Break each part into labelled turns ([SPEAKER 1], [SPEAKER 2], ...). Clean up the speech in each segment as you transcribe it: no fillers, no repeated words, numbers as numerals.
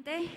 [SPEAKER 1] De-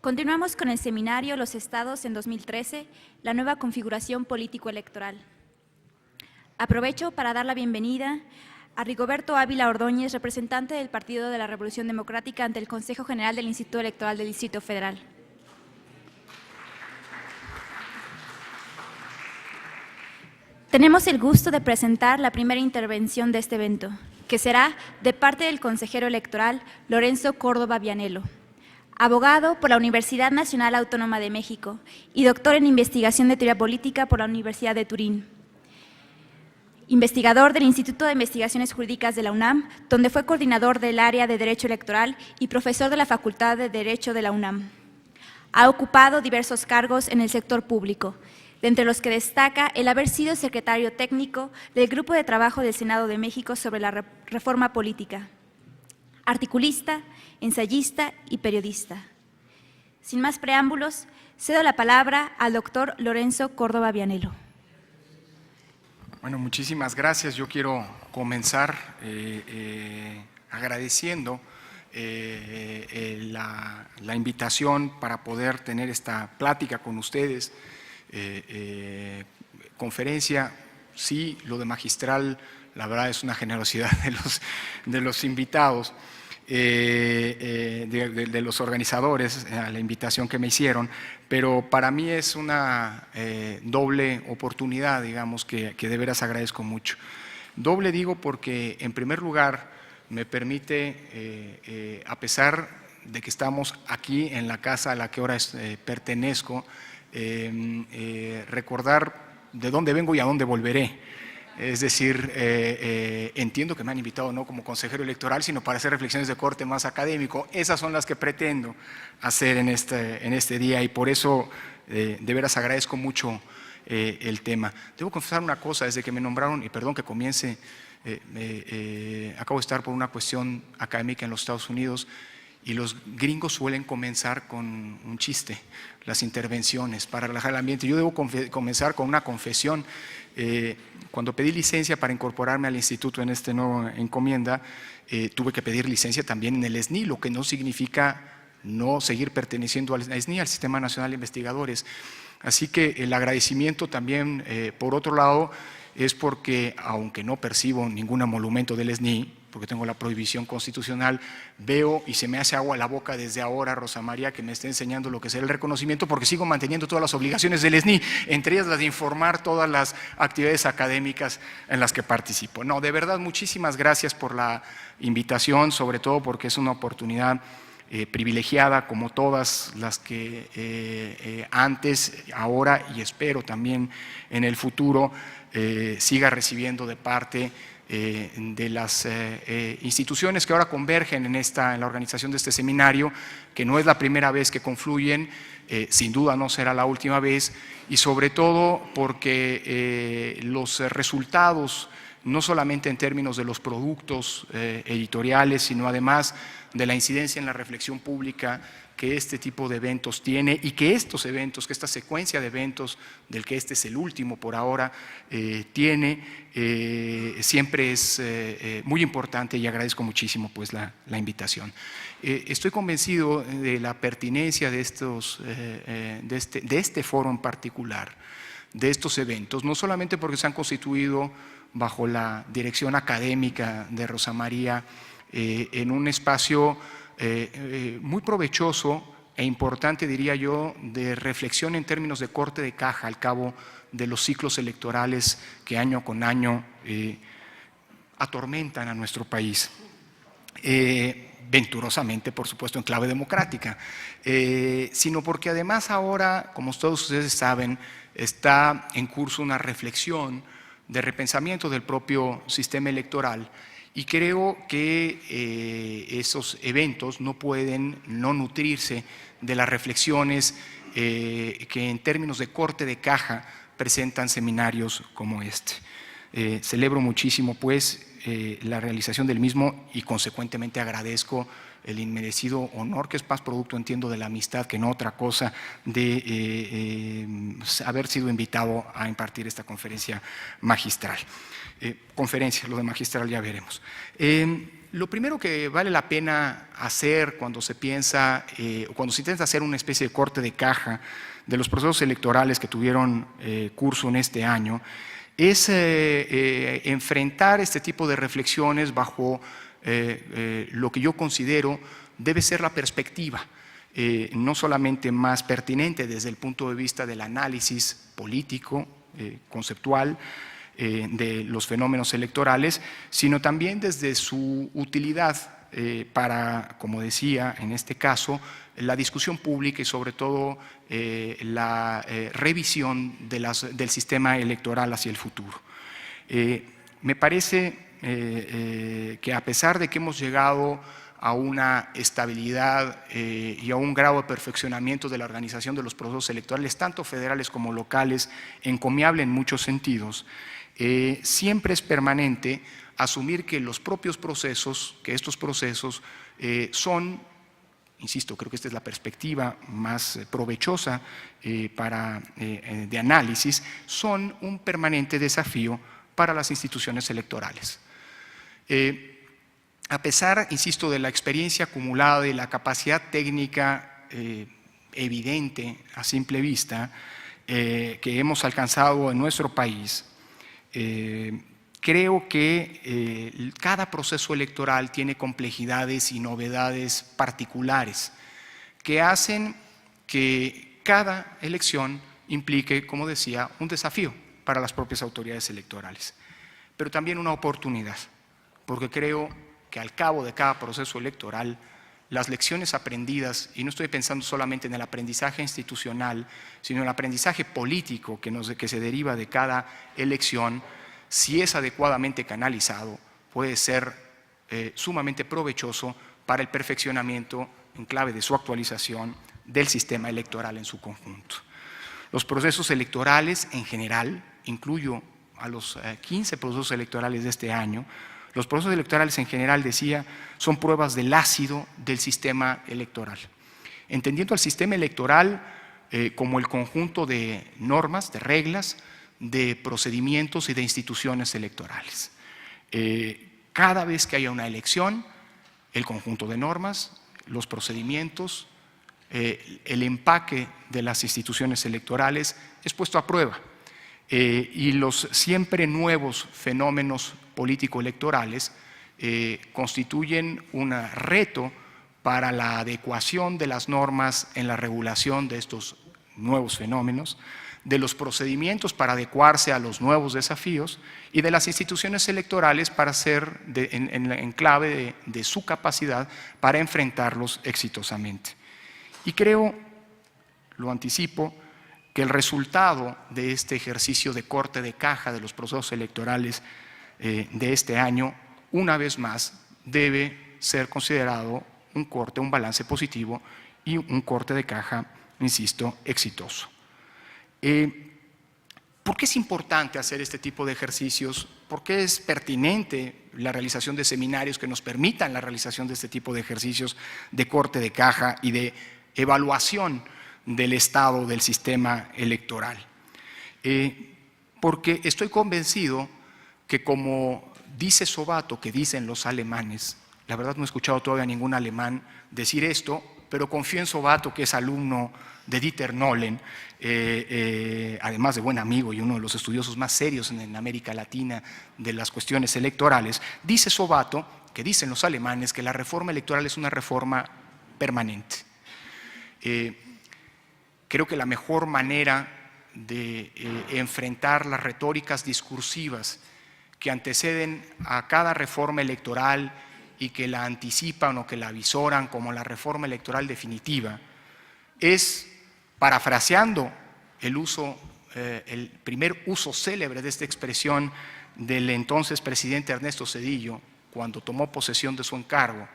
[SPEAKER 1] Continuamos con el seminario Los Estados en 2013, la nueva configuración político-electoral. Aprovecho para dar la bienvenida a Rigoberto Ávila Ordóñez, representante del Partido de la Revolución Democrática ante el Consejo General del Instituto Electoral del Distrito Federal. Tenemos el gusto de presentar la primera intervención de este evento, que será de parte del consejero electoral Lorenzo Córdoba Vianello, abogado por la Universidad Nacional Autónoma de México y doctor en investigación de teoría política por la Universidad de Turín. Investigador del Instituto de Investigaciones Jurídicas de la UNAM, donde fue coordinador del área de Derecho Electoral y profesor de la Facultad de Derecho de la UNAM. Ha ocupado diversos cargos en el sector público, de entre los que destaca el haber sido secretario técnico del Grupo de Trabajo del Senado de México sobre la reforma política, articulista, ensayista y periodista. Sin más preámbulos, cedo la palabra al doctor Lorenzo Córdoba Vianello.
[SPEAKER 2] Bueno, muchísimas gracias. Yo quiero comenzar agradeciendo la invitación para poder tener esta plática con ustedes. Conferencia, sí, lo de magistral, la verdad es una generosidad de los invitados, de los organizadores, a la invitación que me hicieron, pero para mí es una doble oportunidad, digamos, que de veras agradezco mucho. Doble digo porque, en primer lugar, me permite, a pesar de que estamos aquí en la casa a la que ahora pertenezco, recordar de dónde vengo y a dónde volveré. Es decir, entiendo que me han invitado no como consejero electoral, sino para hacer reflexiones de corte más académico. Esas son las que pretendo hacer en este día y por eso de veras agradezco mucho el tema. Debo confesar una cosa, desde que me nombraron, y perdón que comience, acabo de estar por una cuestión académica en los Estados Unidos y los gringos suelen comenzar con un chiste, las intervenciones, para relajar el ambiente. Yo debo comenzar con una confesión. Cuando pedí licencia para incorporarme al instituto en esta nueva encomienda, tuve que pedir licencia también en el SNI, lo que no significa no seguir perteneciendo al SNI, al Sistema Nacional de Investigadores. Así que el agradecimiento también, por otro lado, es porque, aunque no percibo ningún emolumento del SNI, porque tengo la prohibición constitucional, veo y se me hace agua la boca desde ahora, Rosa María, que me esté enseñando lo que será el reconocimiento, porque sigo manteniendo todas las obligaciones del SNI, entre ellas las de informar todas las actividades académicas en las que participo. No, de verdad, muchísimas gracias por la invitación, sobre todo porque es una oportunidad privilegiada, como todas las que antes, ahora y espero también en el futuro siga recibiendo de parte de las instituciones que ahora convergen en la organización de este seminario, que no es la primera vez que confluyen, sin duda no será la última vez, y sobre todo porque los resultados, no solamente en términos de los productos editoriales, sino además de la incidencia en la reflexión pública que este tipo de eventos tiene y que estos eventos, que esta secuencia de eventos, del que este es el último por ahora, tiene, siempre es muy importante y agradezco muchísimo pues la invitación. Estoy convencido de la pertinencia de este foro en particular, de estos eventos, no solamente porque se han constituido bajo la dirección académica de Rosa María en un espacio muy provechoso e importante, diría yo, de reflexión en términos de corte de caja al cabo de los ciclos electorales que año con año atormentan a nuestro país. Venturosamente, por supuesto, en clave democrática, sino porque además ahora, como todos ustedes saben, está en curso una reflexión de repensamiento del propio sistema electoral Y creo que esos eventos no pueden no nutrirse de las reflexiones que en términos de corte de caja presentan seminarios como este. Celebro muchísimo pues la realización del mismo y consecuentemente agradezco el inmerecido honor, que es más producto, entiendo, de la amistad que no otra cosa, de haber sido invitado a impartir esta conferencia magistral. Lo de magistral ya veremos. Lo primero que vale la pena hacer cuando se piensa, cuando se intenta hacer una especie de corte de caja de los procesos electorales que tuvieron curso en este año, es enfrentar este tipo de reflexiones bajo lo que yo considero debe ser la perspectiva, no solamente más pertinente desde el punto de vista del análisis político, conceptual, de los fenómenos electorales, sino también desde su utilidad para, como decía, en este caso, la discusión pública y sobre todo la revisión del sistema electoral hacia el futuro. Me parece que a pesar de que hemos llegado a una estabilidad y a un grado de perfeccionamiento de la organización de los procesos electorales, tanto federales como locales, encomiable en muchos sentidos, siempre es permanente asumir que los propios procesos, que estos procesos son, insisto, creo que esta es la perspectiva más provechosa de análisis, son un permanente desafío para las instituciones electorales. A pesar, insisto, de la experiencia acumulada y la capacidad técnica evidente a simple vista que hemos alcanzado en nuestro país, creo que cada proceso electoral tiene complejidades y novedades particulares que hacen que cada elección implique, como decía, un desafío para las propias autoridades electorales, pero también una oportunidad, porque creo que al cabo de cada proceso electoral, las lecciones aprendidas, y no estoy pensando solamente en el aprendizaje institucional, sino en el aprendizaje político que se deriva de cada elección, si es adecuadamente canalizado, puede ser sumamente provechoso para el perfeccionamiento en clave de su actualización del sistema electoral en su conjunto. Los procesos electorales en general, incluyo a los 15 procesos electorales de este año, los procesos electorales en general, decía, son pruebas del ácido del sistema electoral. Entendiendo al sistema electoral como el conjunto de normas, de reglas, de procedimientos y de instituciones electorales. Cada vez que haya una elección, el conjunto de normas, los procedimientos, el empaque de las instituciones electorales es puesto a prueba. Y los siempre nuevos fenómenos político-electorales constituyen un reto para la adecuación de las normas en la regulación de estos nuevos fenómenos, de los procedimientos para adecuarse a los nuevos desafíos y de las instituciones electorales para ser en clave de su capacidad para enfrentarlos exitosamente. Y creo, lo anticipo, que el resultado de este ejercicio de corte de caja de los procesos electorales de este año, una vez más, debe ser considerado un balance positivo y un corte de caja, insisto, exitoso. ¿Por qué es importante hacer este tipo de ejercicios? ¿Por qué es pertinente la realización de seminarios que nos permitan la realización de este tipo de ejercicios de corte de caja y de evaluación del estado del sistema electoral? Porque estoy convencido que, como dice Sobato, que dicen los alemanes, la verdad no he escuchado todavía a ningún alemán decir esto, pero confío en Sobato, que es alumno de Dieter Nolen, además de buen amigo y uno de los estudiosos más serios en América Latina de las cuestiones electorales. Dice Sobato, que dicen los alemanes, que la reforma electoral es una reforma permanente. Creo que la mejor manera de enfrentar las retóricas discursivas que anteceden a cada reforma electoral y que la anticipan o que la avisoran como la reforma electoral definitiva es, parafraseando el primer uso célebre de esta expresión del entonces presidente Ernesto Zedillo, cuando tomó posesión de su encargo,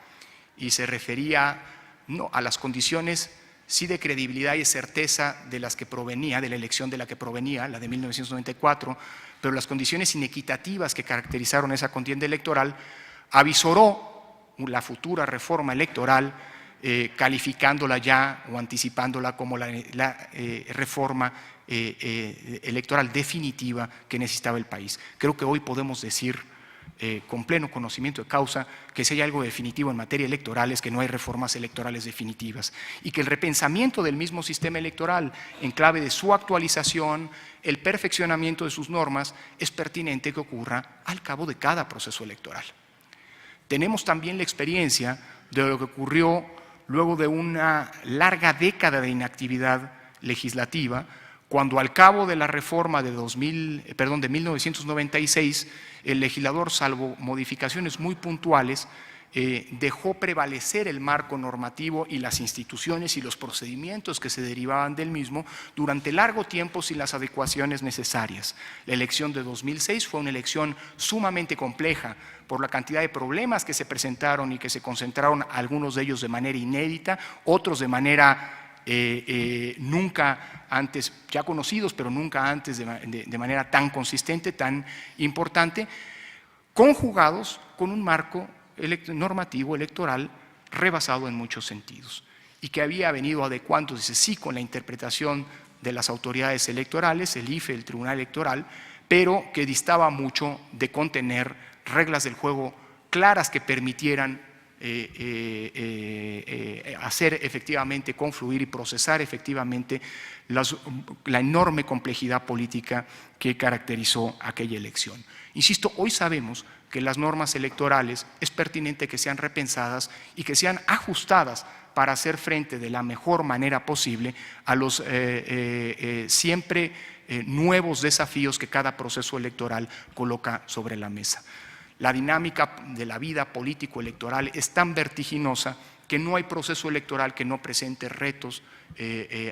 [SPEAKER 2] y se refería no a las condiciones sí de credibilidad y certeza de las que provenía, de la elección de la que provenía, la de 1994, pero las condiciones inequitativas que caracterizaron esa contienda electoral, avisoró la futura reforma electoral, calificándola ya o anticipándola como la reforma electoral definitiva que necesitaba el país. Creo que hoy podemos decir con pleno conocimiento de causa que si hay algo definitivo en materia electoral es que no hay reformas electorales definitivas y que el repensamiento del mismo sistema electoral en clave de su actualización, el perfeccionamiento de sus normas, es pertinente que ocurra al cabo de cada proceso electoral. Tenemos también la experiencia de lo que ocurrió luego de una larga década de inactividad legislativa, cuando al cabo de la reforma de 1996, el legislador, salvo modificaciones muy puntuales, dejó prevalecer el marco normativo y las instituciones y los procedimientos que se derivaban del mismo durante largo tiempo sin las adecuaciones necesarias. La elección de 2006 fue una elección sumamente compleja por la cantidad de problemas que se presentaron y que se concentraron, algunos de ellos de manera inédita, otros de manera nunca antes, ya conocidos, pero nunca antes de manera tan consistente, tan importante, conjugados con un marco normativo electoral rebasado en muchos sentidos y que había venido adecuándose sí con la interpretación de las autoridades electorales, el IFE, el Tribunal Electoral, pero que distaba mucho de contener reglas del juego claras que permitieran hacer efectivamente, confluir y procesar efectivamente la enorme complejidad política que caracterizó aquella elección. Insisto, hoy sabemos que las normas electorales es pertinente que sean repensadas y que sean ajustadas para hacer frente de la mejor manera posible a los siempre nuevos desafíos que cada proceso electoral coloca sobre la mesa. La dinámica de la vida político-electoral es tan vertiginosa que no hay proceso electoral que no presente retos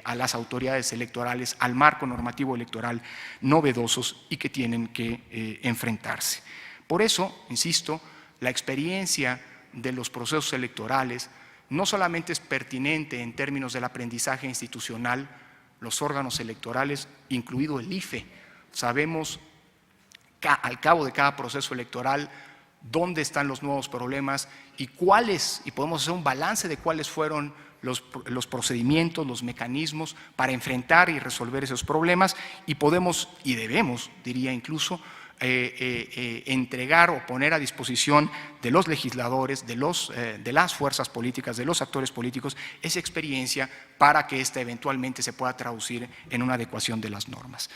[SPEAKER 2] a las autoridades electorales, al marco normativo electoral novedosos y que tienen que enfrentarse. Por eso, insisto, la experiencia de los procesos electorales no solamente es pertinente en términos del aprendizaje institucional, los órganos electorales, incluido el IFE, sabemos al cabo de cada proceso electoral dónde están los nuevos problemas y cuáles, y podemos hacer un balance de cuáles fueron los procedimientos, los mecanismos para enfrentar y resolver esos problemas, y podemos y debemos, diría incluso, entregar o poner a disposición de los legisladores, de las fuerzas políticas, de los actores políticos, esa experiencia para que ésta eventualmente se pueda traducir en una adecuación de las normas.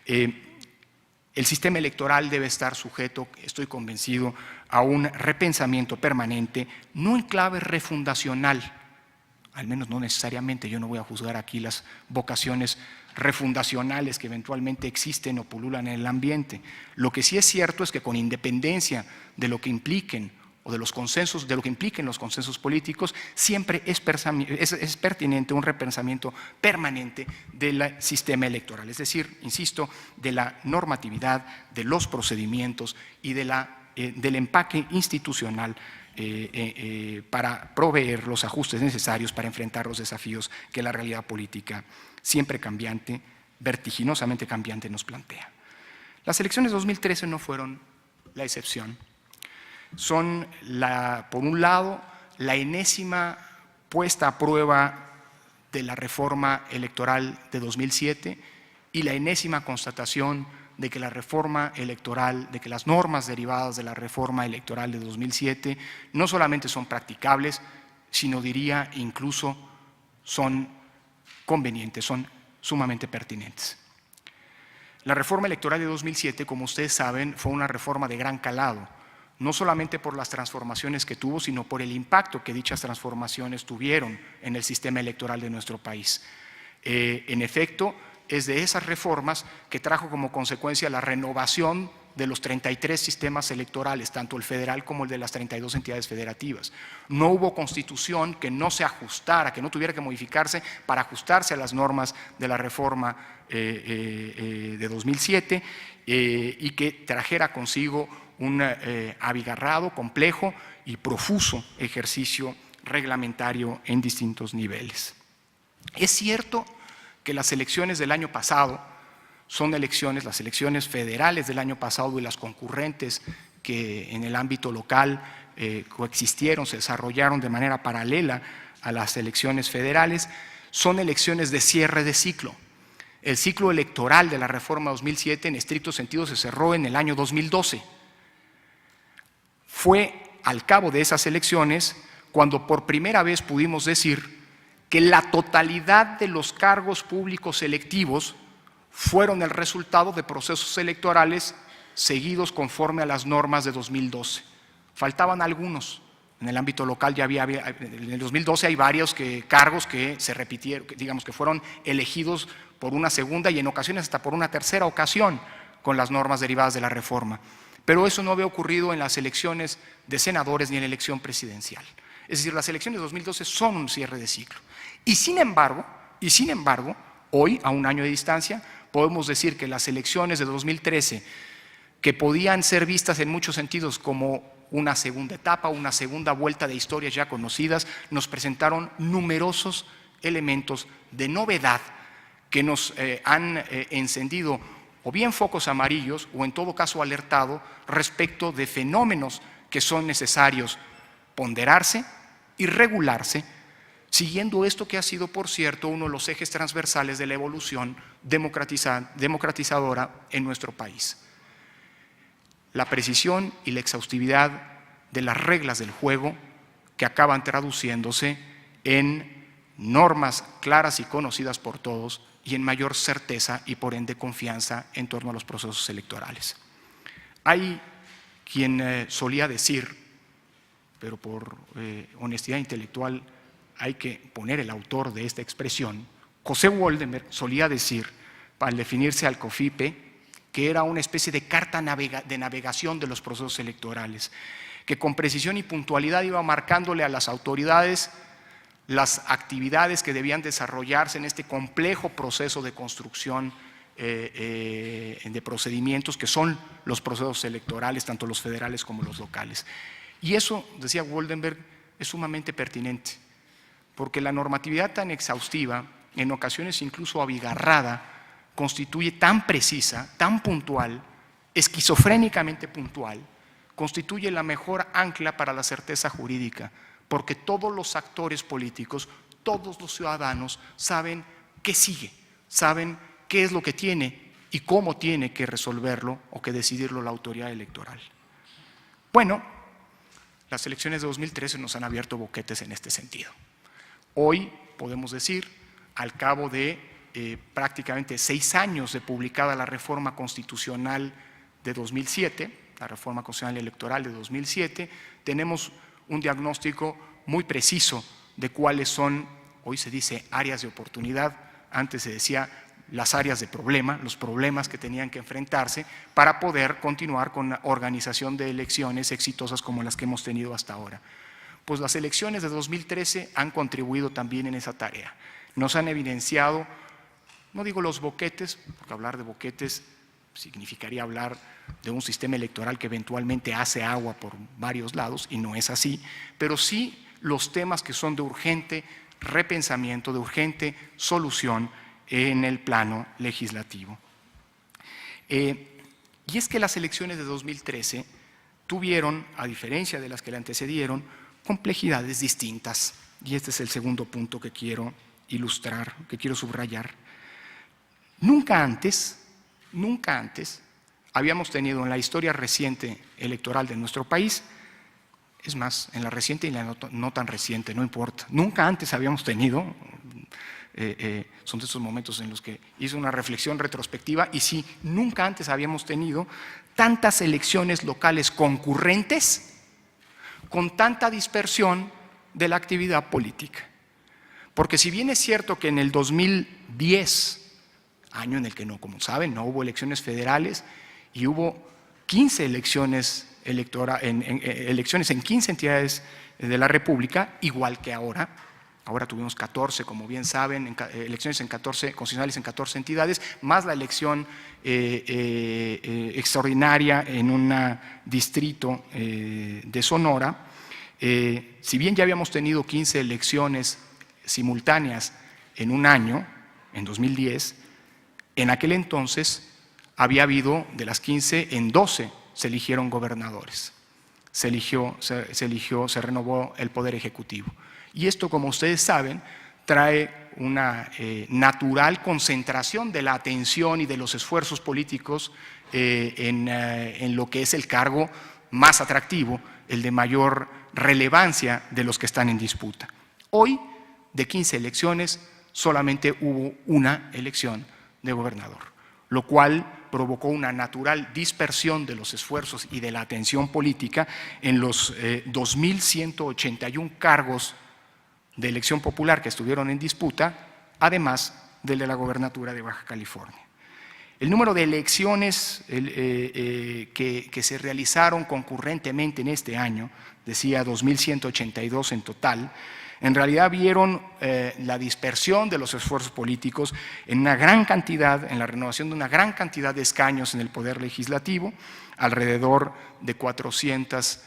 [SPEAKER 2] El sistema electoral debe estar sujeto, estoy convencido, a un repensamiento permanente, no en clave refundacional, al menos no necesariamente, yo no voy a juzgar aquí las vocaciones refundacionales que eventualmente existen o pululan en el ambiente. Lo que sí es cierto es que con independencia de lo que impliquen o de los consensos, de lo que impliquen los consensos políticos, siempre es pertinente un repensamiento permanente del sistema electoral, es decir, insisto, de la normatividad, de los procedimientos y del empaque institucional para proveer los ajustes necesarios para enfrentar los desafíos que la realidad política siempre cambiante, vertiginosamente cambiante, nos plantea. Las elecciones de 2013 no fueron la excepción. Son, por un lado, la enésima puesta a prueba de la reforma electoral de 2007 y la enésima constatación de que la reforma electoral, de que las normas derivadas de la reforma electoral de 2007 no solamente son practicables, sino diría incluso son convenientes, son sumamente pertinentes. La reforma electoral de 2007, como ustedes saben, fue una reforma de gran calado, no solamente por las transformaciones que tuvo, sino por el impacto que dichas transformaciones tuvieron en el sistema electoral de nuestro país. En efecto, es de esas reformas que trajo como consecuencia la renovación de los 33 sistemas electorales, tanto el federal como el de las 32 entidades federativas. No hubo constitución que no se ajustara, que no tuviera que modificarse para ajustarse a las normas de la reforma de 2007 y que trajera consigo un abigarrado, complejo y profuso ejercicio reglamentario en distintos niveles. Es cierto que las elecciones del año pasado son elecciones, las elecciones federales del año pasado y las concurrentes que en el ámbito local coexistieron, se desarrollaron de manera paralela a las elecciones federales, son elecciones de cierre de ciclo. El ciclo electoral de la reforma 2007 en estricto sentido se cerró en el año 2012. Fue al cabo de esas elecciones cuando por primera vez pudimos decir que la totalidad de los cargos públicos electivos fueron el resultado de procesos electorales seguidos conforme a las normas de 2012. Faltaban algunos. En el ámbito local ya había en el 2012 hay varios cargos que se repitieron, digamos que fueron elegidos por una segunda y en ocasiones hasta por una tercera ocasión con las normas derivadas de la reforma. Pero eso no había ocurrido en las elecciones de senadores ni en la elección presidencial. Es decir, las elecciones de 2012 son un cierre de ciclo. Y sin embargo, hoy, a un año de distancia, podemos decir que las elecciones de 2013, que podían ser vistas en muchos sentidos como una segunda etapa, una segunda vuelta de historias ya conocidas, nos presentaron numerosos elementos de novedad que nos han encendido o bien focos amarillos o en todo caso alertado respecto de fenómenos que son necesarios ponderarse y regularse, siguiendo esto que ha sido, por cierto, uno de los ejes transversales de la evolución democratizadora en nuestro país. La precisión y la exhaustividad de las reglas del juego que acaban traduciéndose en normas claras y conocidas por todos y en mayor certeza y por ende confianza en torno a los procesos electorales. Hay quien solía decir, pero por honestidad intelectual hay que poner el autor de esta expresión, José Woldenberg solía decir, al definirse al COFIPE, que era una especie de carta de navegación de los procesos electorales, que con precisión y puntualidad iba marcándole a las autoridades las actividades que debían desarrollarse en este complejo proceso de construcción de procedimientos que son los procesos electorales, tanto los federales como los locales. Y eso, decía Woldenberg, es sumamente pertinente, porque la normatividad tan exhaustiva, en ocasiones incluso abigarrada, constituye tan precisa, tan puntual, esquizofrénicamente puntual, constituye la mejor ancla para la certeza jurídica, porque todos los actores políticos, todos los ciudadanos saben qué sigue, saben qué es lo que tiene y cómo tiene que resolverlo o que decidirlo la autoridad electoral. Bueno, las elecciones de 2013 nos han abierto boquetes en este sentido. Hoy podemos decir, al cabo de prácticamente 6 años de publicada la reforma constitucional de 2007, la reforma constitucional electoral de 2007, tenemos un diagnóstico muy preciso de cuáles son, hoy se dice áreas de oportunidad, antes se decía las áreas de problema, los problemas que tenían que enfrentarse para poder continuar con la organización de elecciones exitosas como las que hemos tenido hasta ahora. Pues las elecciones de 2013 han contribuido también en esa tarea. Nos han evidenciado, no digo los boquetes, porque hablar de boquetes significaría hablar de un sistema electoral que eventualmente hace agua por varios lados, y no es así, pero sí los temas que son de urgente repensamiento, de urgente solución en el plano legislativo. Y es que las elecciones de 2013 tuvieron, a diferencia de las que le antecedieron, complejidades distintas. Y este es el segundo punto que quiero ilustrar, que quiero subrayar. Nunca antes habíamos tenido en la historia reciente electoral de nuestro país, es más, en la reciente y en la no tan reciente, no importa, nunca antes habíamos tenido, son de esos momentos en los que hice una reflexión retrospectiva, y sí, nunca antes habíamos tenido tantas elecciones locales concurrentes con tanta dispersión de la actividad política. Porque si bien es cierto que en el 2010, año en el que, como saben, no hubo elecciones federales y hubo 15 elecciones en 15 entidades de la República, igual que ahora, Ahora tuvimos 14, como bien saben, elecciones constitucionales en 14 entidades, más la elección extraordinaria en un distrito de Sonora. Si bien ya habíamos tenido 15 elecciones simultáneas en un año, en 2010, en aquel entonces había habido, de las 15, en 12 se eligieron gobernadores. Se renovó el Poder Ejecutivo. Y esto, como ustedes saben, trae una natural concentración de la atención y de los esfuerzos políticos en lo que es el cargo más atractivo, el de mayor relevancia de los que están en disputa. Hoy, de 15 elecciones, solamente hubo una elección de gobernador, lo cual provocó una natural dispersión de los esfuerzos y de la atención política en los 2.181 cargos de elección popular que estuvieron en disputa, además del de la gobernatura de Baja California. El número de elecciones que se realizaron concurrentemente en este año, decía 2.182 en total, en realidad vieron la dispersión de los esfuerzos políticos en una gran cantidad, en la renovación de una gran cantidad de escaños en el Poder Legislativo, alrededor de 400,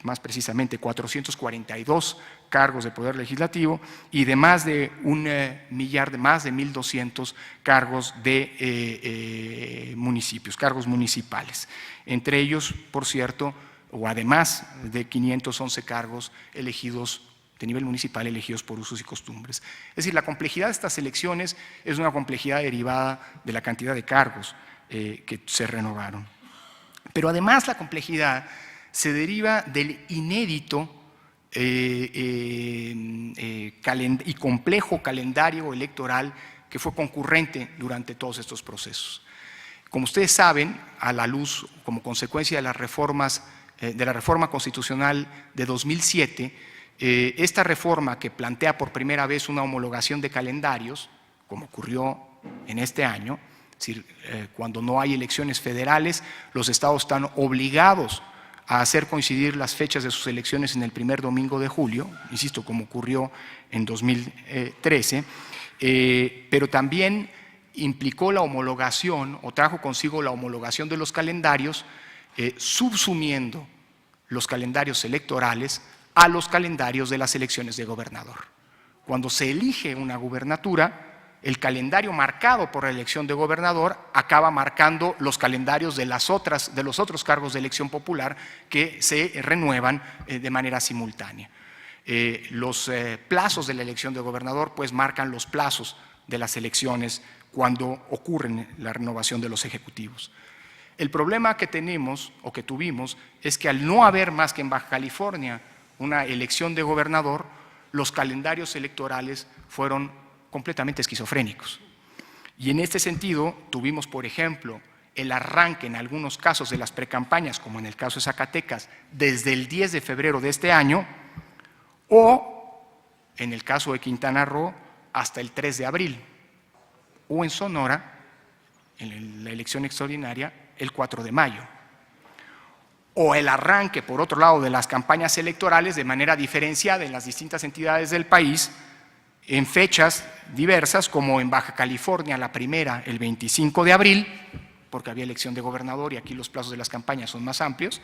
[SPEAKER 2] más precisamente 442 cargos de Poder Legislativo y de más de un millar, de más de 1.200 cargos de municipios, cargos municipales. Entre ellos, por cierto, o además de 511 cargos elegidos de nivel municipal elegidos por usos y costumbres. Es decir, la complejidad de estas elecciones es una complejidad derivada de la cantidad de cargos que se renovaron. Pero además la complejidad se deriva del inédito y complejo calendario electoral que fue concurrente durante todos estos procesos. Como ustedes saben, a la luz, como consecuencia de las reformas, de la reforma constitucional de 2007, esta reforma que plantea por primera vez una homologación de calendarios, como ocurrió en este año, es decir, cuando no hay elecciones federales, los estados están obligados a hacer coincidir las fechas de sus elecciones en el primer domingo de julio, insisto, como ocurrió en 2013, pero también implicó la homologación o trajo consigo la homologación de los calendarios, subsumiendo los calendarios electorales a los calendarios de las elecciones de gobernador. Cuando se elige una gubernatura, el calendario marcado por la elección de gobernador acaba marcando los calendarios de los otros cargos de elección popular que se renuevan de manera simultánea. Los plazos de la elección de gobernador pues marcan los plazos de las elecciones cuando ocurren la renovación de los ejecutivos. El problema que tenemos o que tuvimos es que al no haber más que en Baja California una elección de gobernador, los calendarios electorales fueron completamente esquizofrénicos. Y en este sentido tuvimos, por ejemplo, el arranque en algunos casos de las precampañas, como en el caso de Zacatecas, desde el 10 de febrero de este año, o en el caso de Quintana Roo, hasta el 3 de abril, o en Sonora, en la elección extraordinaria, el 4 de mayo. O el arranque, por otro lado, de las campañas electorales de manera diferenciada en las distintas entidades del país, en fechas diversas, como en Baja California, la primera, el 25 de abril, porque había elección de gobernador y aquí los plazos de las campañas son más amplios,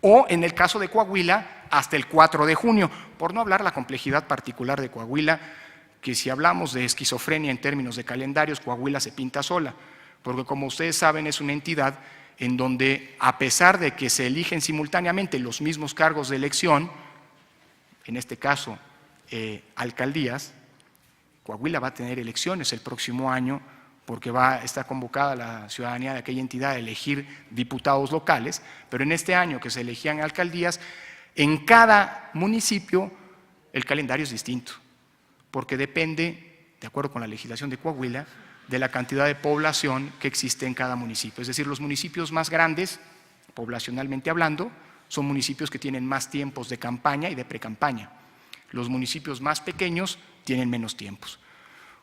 [SPEAKER 2] o en el caso de Coahuila, hasta el 4 de junio, por no hablar la complejidad particular de Coahuila, que si hablamos de esquizofrenia en términos de calendarios, Coahuila se pinta sola, porque como ustedes saben es una entidad en donde, a pesar de que se eligen simultáneamente los mismos cargos de elección, en este caso alcaldías, Coahuila va a tener elecciones el próximo año porque está convocada la ciudadanía de aquella entidad a elegir diputados locales, pero en este año que se elegían alcaldías, en cada municipio el calendario es distinto, porque depende, de acuerdo con la legislación de Coahuila, de la cantidad de población que existe en cada municipio. Es decir, los municipios más grandes, poblacionalmente hablando, son municipios que tienen más tiempos de campaña y de precampaña. Los municipios más pequeños tienen menos tiempos.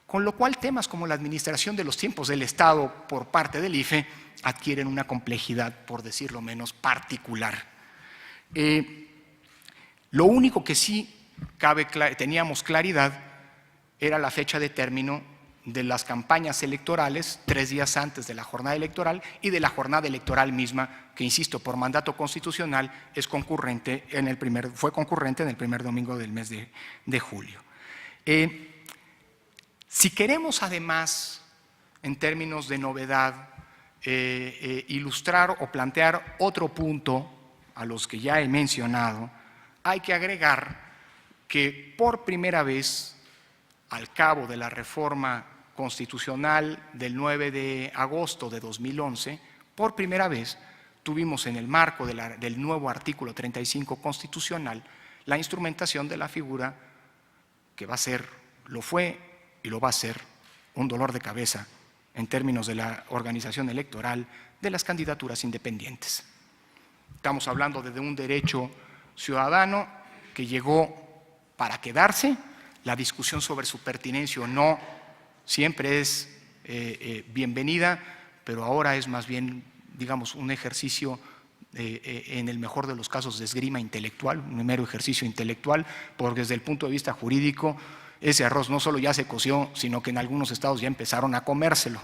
[SPEAKER 2] Con lo cual, temas como la administración de los tiempos del Estado por parte del IFE adquieren una complejidad, por decirlo menos, particular. Lo único que sí teníamos claridad era la fecha de término de las campañas electorales 3 días antes de la jornada electoral y de la jornada electoral misma, que insisto, por mandato constitucional fue concurrente en el primer domingo del mes de julio. Si queremos además, en términos de novedad, ilustrar o plantear otro punto a los que ya he mencionado, hay que agregar que por primera vez, al cabo de la reforma constitucional del 9 de agosto de 2011, por primera vez tuvimos en el marco del nuevo artículo 35 constitucional la instrumentación de la figura que va a ser, lo fue y lo va a ser, un dolor de cabeza en términos de la organización electoral de las candidaturas independientes. Estamos hablando de un derecho ciudadano que llegó para quedarse. La discusión sobre su pertinencia o no siempre es bienvenida, pero ahora es más bien, digamos, un ejercicio, en el mejor de los casos, de esgrima intelectual, un mero ejercicio intelectual, porque desde el punto de vista jurídico ese arroz no solo ya se coció, sino que en algunos estados ya empezaron a comérselo.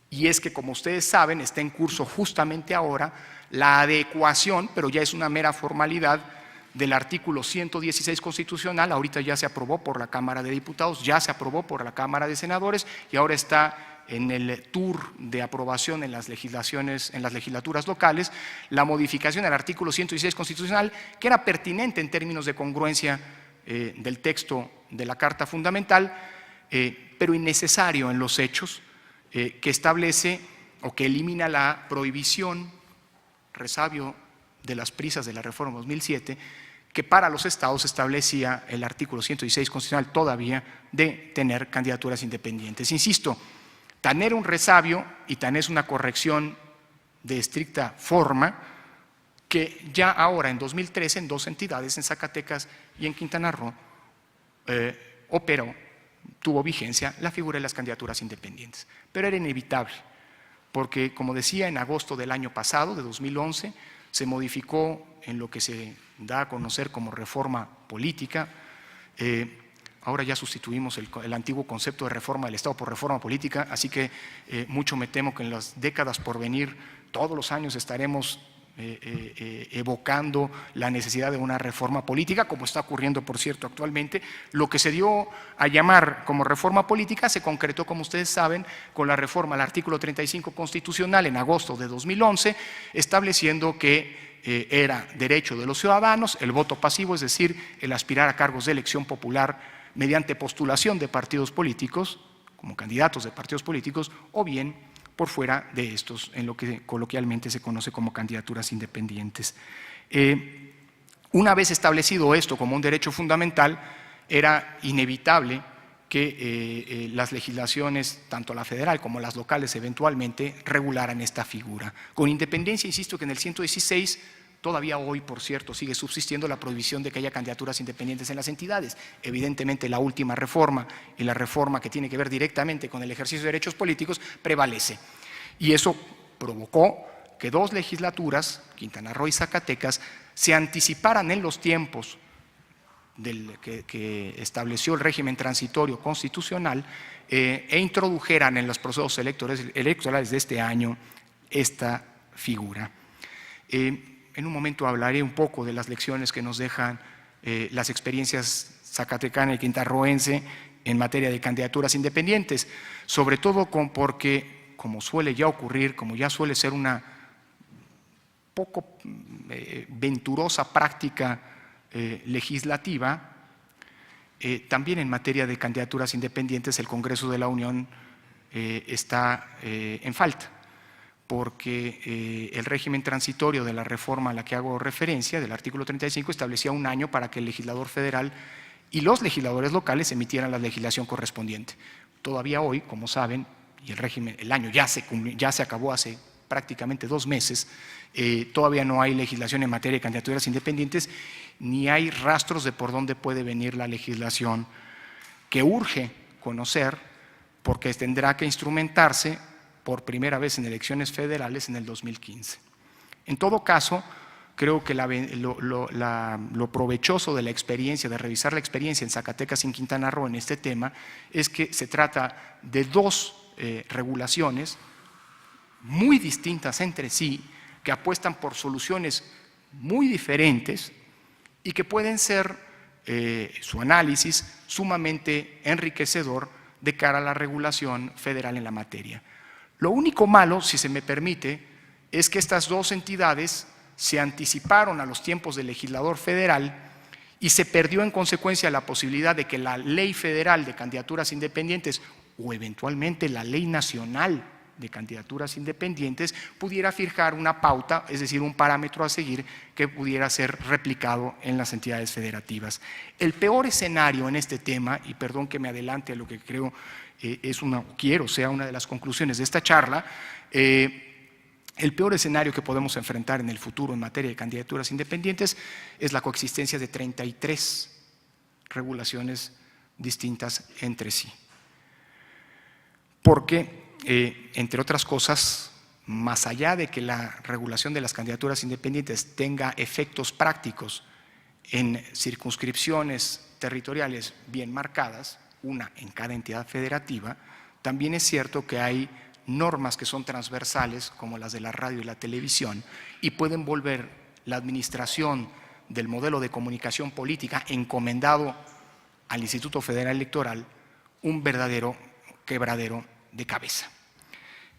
[SPEAKER 2] Y es que, como ustedes saben, está en curso justamente ahora la adecuación, pero ya es una mera formalidad, del artículo 116 constitucional. Ahorita ya se aprobó por la Cámara de Diputados, ya se aprobó por la Cámara de Senadores y ahora está en el tour de aprobación en las legislaturas locales, la modificación del artículo 116 constitucional, que era pertinente en términos de congruencia del texto de la Carta Fundamental, pero innecesario en los hechos, que establece o que elimina la prohibición, resabio de las prisas de la reforma 2007, que para los estados establecía el artículo 116 constitucional todavía de tener candidaturas independientes. Insisto, tan era un resabio y tan es una corrección de estricta forma que ya ahora en 2013 en 2 entidades, en Zacatecas y en Quintana Roo, tuvo vigencia la figura de las candidaturas independientes. Pero era inevitable, porque, como decía, en agosto del año pasado, de 2011, se modificó en lo que se da a conocer como reforma política. Ahora ya sustituimos el antiguo concepto de reforma del Estado por reforma política, así que mucho me temo que en las décadas por venir, todos los años estaremos evocando la necesidad de una reforma política, como está ocurriendo, por cierto, actualmente. Lo que se dio a llamar como reforma política se concretó, como ustedes saben, con la reforma al artículo 35 constitucional en agosto de 2011, estableciendo que era derecho de los ciudadanos el voto pasivo, es decir, el aspirar a cargos de elección popular mediante postulación de partidos políticos, como candidatos de partidos políticos, o bien por fuera de estos, en lo que coloquialmente se conoce como candidaturas independientes. Una vez establecido esto como un derecho fundamental, era inevitable que las legislaciones, tanto la federal como las locales, eventualmente regularan esta figura. Con independencia, insisto, que en el 116, todavía hoy, por cierto, sigue subsistiendo la prohibición de que haya candidaturas independientes en las entidades. Evidentemente, la última reforma y la reforma que tiene que ver directamente con el ejercicio de derechos políticos prevalece. Y eso provocó que 2 legislaturas, Quintana Roo y Zacatecas, se anticiparan en los tiempos que estableció el régimen transitorio constitucional e introdujeran en los procesos electorales de este año esta figura. En un momento hablaré un poco de las lecciones que nos dejan las experiencias zacatecana y quintarroense en materia de candidaturas independientes, sobre todo porque, como suele ya ocurrir, como ya suele ser una poco venturosa práctica legislativa, también en materia de candidaturas independientes el Congreso de la Unión está en falta, porque el régimen transitorio de la reforma a la que hago referencia, del artículo 35, establecía 1 año para que el legislador federal y los legisladores locales emitieran la legislación correspondiente. Todavía hoy, como saben, y el año ya se acabó hace prácticamente 2 meses, todavía no hay legislación en materia de candidaturas independientes, ni hay rastros de por dónde puede venir la legislación que urge conocer, porque tendrá que instrumentarse por primera vez en elecciones federales en el 2015. En todo caso, creo que lo provechoso de la experiencia, de revisar la experiencia en Zacatecas y en Quintana Roo en este tema, es que se trata de dos regulaciones muy distintas entre sí, que apuestan por soluciones muy diferentes y que pueden ser su análisis sumamente enriquecedor de cara a la regulación federal en la materia. Lo único malo, si se me permite, es que estas dos entidades se anticiparon a los tiempos del legislador federal y se perdió en consecuencia la posibilidad de que la ley federal de candidaturas independientes o eventualmente la ley nacional de candidaturas independientes pudiera fijar una pauta, es decir, un parámetro a seguir que pudiera ser replicado en las entidades federativas. El peor escenario en este tema, y perdón que me adelante a lo que creo sea una de las conclusiones de esta charla, el peor escenario que podemos enfrentar en el futuro en materia de candidaturas independientes es la coexistencia de 33 regulaciones distintas entre sí. Porque entre otras cosas, más allá de que la regulación de las candidaturas independientes tenga efectos prácticos en circunscripciones territoriales bien marcadas, una en cada entidad federativa, también es cierto que hay normas que son transversales, como las de la radio y la televisión, y pueden volver la administración del modelo de comunicación política encomendado al Instituto Federal Electoral un verdadero quebradero de cabeza.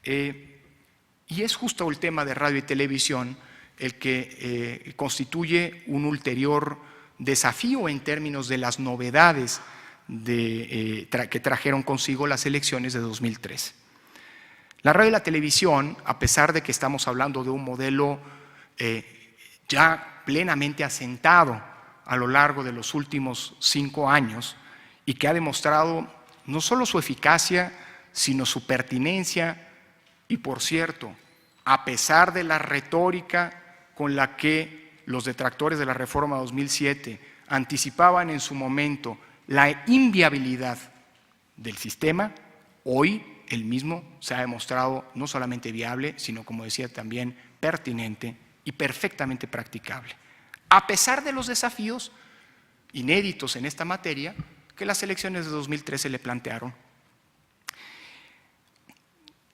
[SPEAKER 2] Y es justo el tema de radio y televisión el que constituye un ulterior desafío en términos de las novedades que trajeron consigo las elecciones de 2013. La radio y la televisión, a pesar de que estamos hablando de un modelo ya plenamente asentado a lo largo de los últimos 5 años y que ha demostrado no solo su eficacia, sino su pertinencia y, por cierto, a pesar de la retórica con la que los detractores de la reforma 2007 anticipaban en su momento la inviabilidad del sistema, hoy el mismo se ha demostrado no solamente viable, sino, como decía, también pertinente y perfectamente practicable, a pesar de los desafíos inéditos en esta materia que las elecciones de 2013 le plantearon.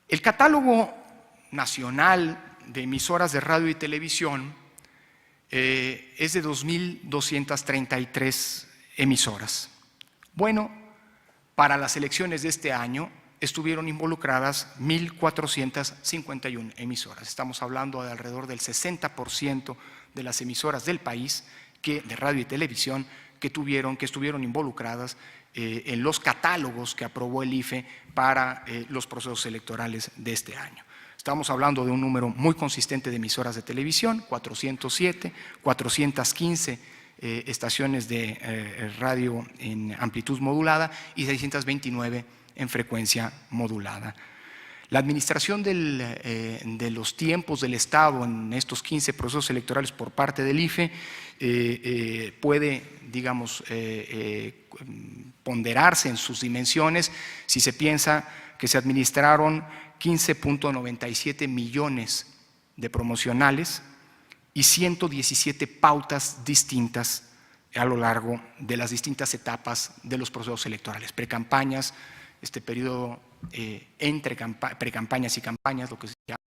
[SPEAKER 2] El catálogo nacional de emisoras de radio y televisión es de 2.233 emisoras. Bueno, para las elecciones de este año estuvieron involucradas 1.451 emisoras. Estamos hablando de alrededor del 60% de las emisoras del país de radio y televisión que estuvieron involucradas en los catálogos que aprobó el IFE para los procesos electorales de este año. Estamos hablando de un número muy consistente de emisoras de televisión, 407, 415 estaciones de radio en amplitud modulada y 629 en frecuencia modulada. La administración de los tiempos del Estado en estos 15 procesos electorales por parte del IFE puede, digamos, ponderarse en sus dimensiones si se piensa que se administraron 15.97 millones de promocionales y 117 pautas distintas a lo largo de las distintas etapas de los procesos electorales, precampañas, este periodo entre precampañas y campañas, lo que se llama